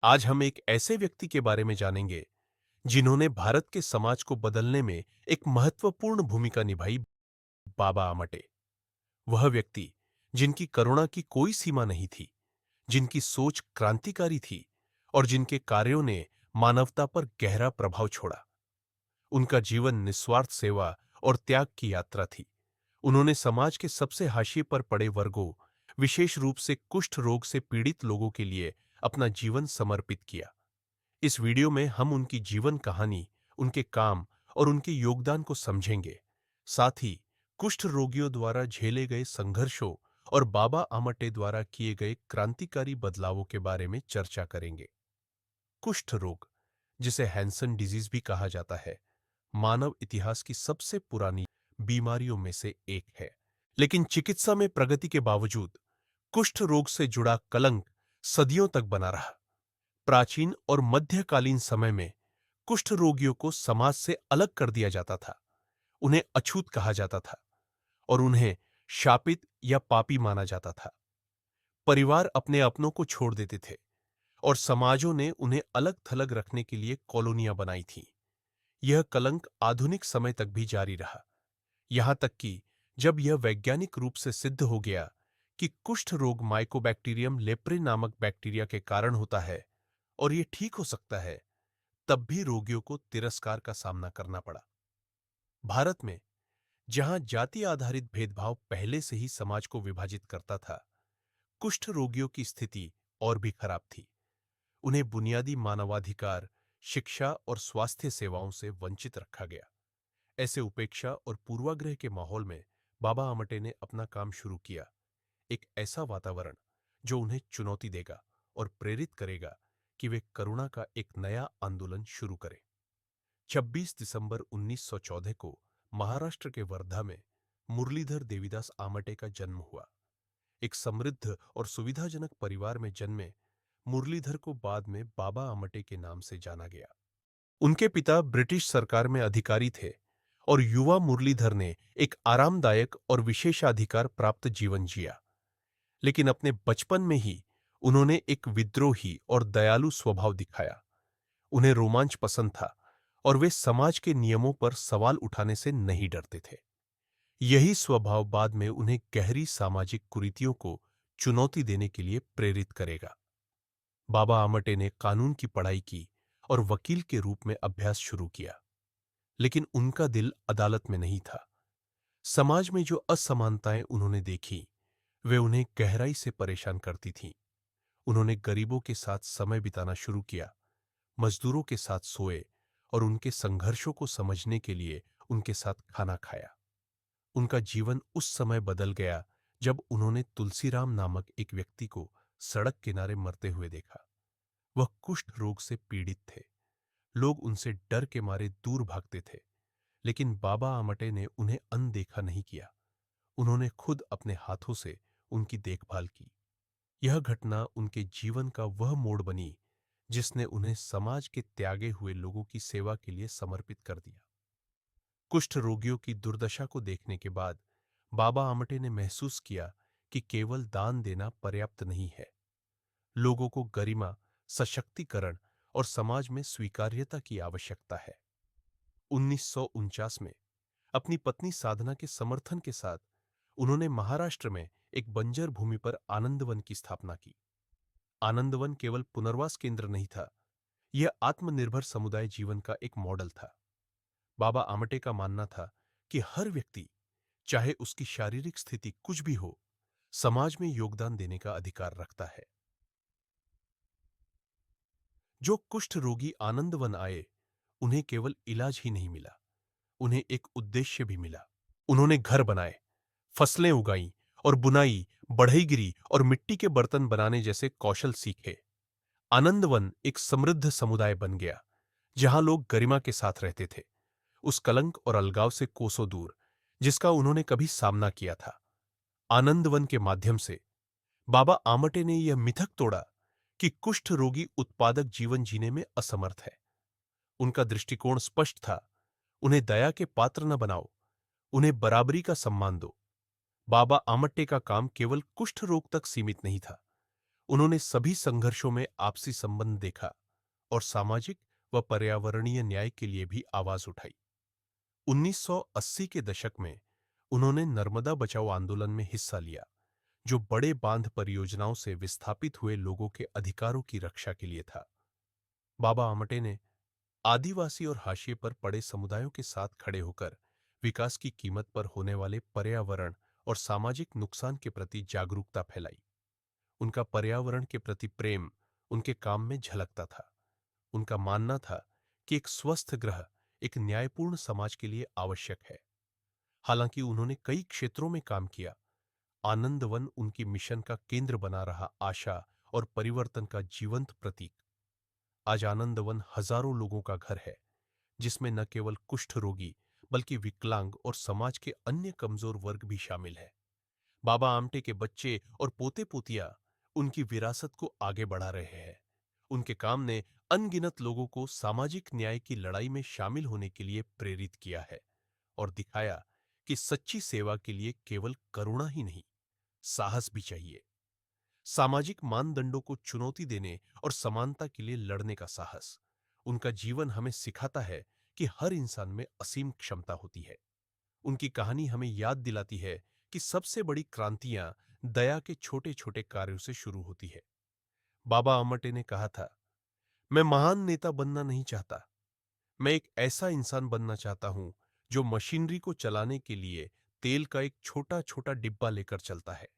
आज हम एक ऐसे व्यक्ति के बारे में जानेंगे जिन्होंने भारत के समाज को बदलने में एक महत्वपूर्ण भूमिका निभाई। बाबा आमटे, वह व्यक्ति जिनकी करुणा की कोई सीमा नहीं थी, जिनकी सोच क्रांतिकारी थी और जिनके कार्यों ने मानवता पर गहरा प्रभाव छोड़ा। उनका जीवन निस्वार्थ सेवा और त्याग की यात्रा थी। उन्होंने समाज के सबसे हाशिए पर पड़े वर्गों, विशेष रूप से कुष्ठ रोग से पीड़ित लोगों के लिए अपना जीवन समर्पित किया। इस वीडियो में हम उनकी जीवन कहानी, उनके काम और उनके योगदान को समझेंगे। साथ ही कुष्ठ रोगियों द्वारा झेले गए संघर्षों और बाबा आमटे द्वारा किए गए क्रांतिकारी बदलावों के बारे में चर्चा करेंगे। कुष्ठ रोग, जिसे हैंसन डिजीज भी कहा जाता है, मानव इतिहास की सबसे पुरानी बीमारियों में से एक है। लेकिन चिकित्सा में प्रगति के बावजूद कुष्ठ रोग से जुड़ा कलंक सदियों तक बना रहा। प्राचीन और मध्यकालीन समय में कुष्ठ रोगियों को समाज से अलग कर दिया जाता था। उन्हें अछूत कहा जाता था और उन्हें शापित या पापी माना जाता था। परिवार अपने अपनों को छोड़ देते थे और समाजों ने उन्हें अलग थलग रखने के लिए कॉलोनियां बनाई थीं। यह कलंक आधुनिक समय तक भी जारी रहा, यहां तक कि जब यह वैज्ञानिक रूप से सिद्ध हो गया कि कुष्ठ रोग माइकोबैक्टीरियम लेप्रे नामक बैक्टीरिया के कारण होता है और यह ठीक हो सकता है, तब भी रोगियों को तिरस्कार का सामना करना पड़ा। भारत में, जहां जाति आधारित भेदभाव पहले से ही समाज को विभाजित करता था, कुष्ठ रोगियों की स्थिति और भी खराब थी। उन्हें बुनियादी मानवाधिकार, शिक्षा और स्वास्थ्य सेवाओं से वंचित रखा गया। ऐसे उपेक्षा और पूर्वाग्रह के माहौल में बाबा आमटे ने अपना काम शुरू किया। एक ऐसा वातावरण जो उन्हें चुनौती देगा और प्रेरित करेगा कि वे करुणा का एक नया आंदोलन शुरू करें। 26 दिसंबर 1914 को महाराष्ट्र के वर्धा में मुरलीधर देवीदास आमटे का जन्म हुआ। एक समृद्ध और सुविधाजनक परिवार में जन्मे मुरलीधर को बाद में बाबा आमटे के नाम से जाना गया। उनके पिता ब्रिटिश सरकार में अधिकारी थे और युवा मुरलीधर ने एक आरामदायक और विशेषाधिकार प्राप्त जीवन जिया। लेकिन अपने बचपन में ही उन्होंने एक विद्रोही और दयालु स्वभाव दिखाया। उन्हें रोमांच पसंद था और वे समाज के नियमों पर सवाल उठाने से नहीं डरते थे। यही स्वभाव बाद में उन्हें गहरी सामाजिक कुरीतियों को चुनौती देने के लिए प्रेरित करेगा। बाबा आमटे ने कानून की पढ़ाई की और वकील के रूप में अभ्यास शुरू किया। लेकिन उनका दिल अदालत में नहीं था। समाज में जो असमानताएं उन्होंने देखी, वे उन्हें गहराई से परेशान करती थीं। उन्होंने गरीबों के साथ समय बिताना शुरू किया, मजदूरों के साथ सोए और उनके संघर्षों को समझने के लिए उनके साथ खाना खाया। उनका जीवन उस समय बदल गया जब उन्होंने तुलसीराम नामक एक व्यक्ति को सड़क किनारे मरते हुए देखा। वह कुष्ठ रोग से पीड़ित थे। लोग उनसे डर के मारे दूर भागते थे, लेकिन बाबा आमटे ने उन्हें अनदेखा नहीं किया। उन्होंने खुद अपने हाथों से उनकी देखभाल की। यह घटना उनके जीवन का वह मोड़ बनी जिसने उन्हें समाज के त्यागे हुए लोगों की सेवा के लिए समर्पित कर दिया। कुष्ठ रोगियों की दुर्दशा को देखने के बाद बाबा आमटे ने महसूस किया कि केवल दान देना पर्याप्त नहीं है। लोगों को गरिमा, सशक्तिकरण और समाज में स्वीकार्यता की आवश्यकता है। 1949 में अपनी पत्नी साधना के समर्थन के साथ उन्होंने महाराष्ट्र में एक बंजर भूमि पर आनंदवन की स्थापना की। आनंदवन केवल पुनर्वास केंद्र नहीं था, यह आत्मनिर्भर समुदाय जीवन का एक मॉडल था। बाबा आमटे का मानना था कि हर व्यक्ति, चाहे उसकी शारीरिक स्थिति कुछ भी हो, समाज में योगदान देने का अधिकार रखता है। जो कुष्ठ रोगी आनंदवन आए, उन्हें केवल इलाज ही नहीं मिला, उन्हें एक उद्देश्य भी मिला। उन्होंने घर बनाए, फसलें उगाईं और बुनाई, बढ़ईगिरी और मिट्टी के बर्तन बनाने जैसे कौशल सीखे। आनंदवन एक समृद्ध समुदाय बन गया, जहां लोग गरिमा के साथ रहते थे, उस कलंक और अलगाव से कोसों दूर जिसका उन्होंने कभी सामना किया था। आनंदवन के माध्यम से बाबा आमटे ने यह मिथक तोड़ा कि कुष्ठ रोगी उत्पादक जीवन जीने में असमर्थ है। उनका दृष्टिकोण स्पष्ट था, उन्हें दया के पात्र न बनाओ, उन्हें बराबरी का सम्मान दो। बाबा आमटे का काम केवल कुष्ठ रोग तक सीमित नहीं था, उन्होंने सभी संघर्षों में आपसी संबंध देखा और सामाजिक व पर्यावरणीय न्याय के लिए भी आवाज उठाई। 1980 के दशक में उन्होंने नर्मदा बचाओ आंदोलन में हिस्सा लिया, जो बड़े बांध परियोजनाओं से विस्थापित हुए लोगों के अधिकारों की रक्षा के लिए था। बाबा आमटे ने आदिवासी और हाशिए पर पड़े समुदायों के साथ खड़े होकर विकास की कीमत पर होने वाले पर्यावरण और सामाजिक नुकसान के प्रति जागरूकता फैलाई। उनका पर्यावरण के प्रति प्रेम उनके काम में झलकता था। उनका मानना था कि एक स्वस्थ ग्रह एक न्यायपूर्ण समाज के लिए आवश्यक है। हालांकि उन्होंने कई क्षेत्रों में काम किया, आनंद वन उनकी मिशन का केंद्र बना रहा, आशा और परिवर्तन का जीवंत प्रतीक। आज आनंद वन हजारों लोगों का घर है, जिसमें न केवल कुष्ठ रोगी बल्कि विकलांग और समाज के अन्य कमजोर वर्ग भी शामिल है। बाबा आमटे के बच्चे और पोते पोतियां उनकी विरासत को आगे बढ़ा रहे हैं। उनके काम ने अनगिनत लोगों को सामाजिक न्याय की लड़ाई में शामिल होने के लिए प्रेरित किया है और दिखाया कि सच्ची सेवा के लिए केवल करुणा ही नहीं, साहस भी चाहिए। सामाजिक मानदंडों को चुनौती देने और समानता के लिए लड़ने का साहस। उनका जीवन हमें सिखाता है कि हर इंसान में असीम क्षमता होती है। उनकी कहानी हमें याद दिलाती है कि सबसे बड़ी क्रांतियां दया के छोटे छोटे कार्यों से शुरू होती है। बाबा अमटे ने कहा था, मैं महान नेता बनना नहीं चाहता, मैं एक ऐसा इंसान बनना चाहता हूं जो मशीनरी को चलाने के लिए तेल का एक छोटा छोटा डिब्बा लेकर चलता है।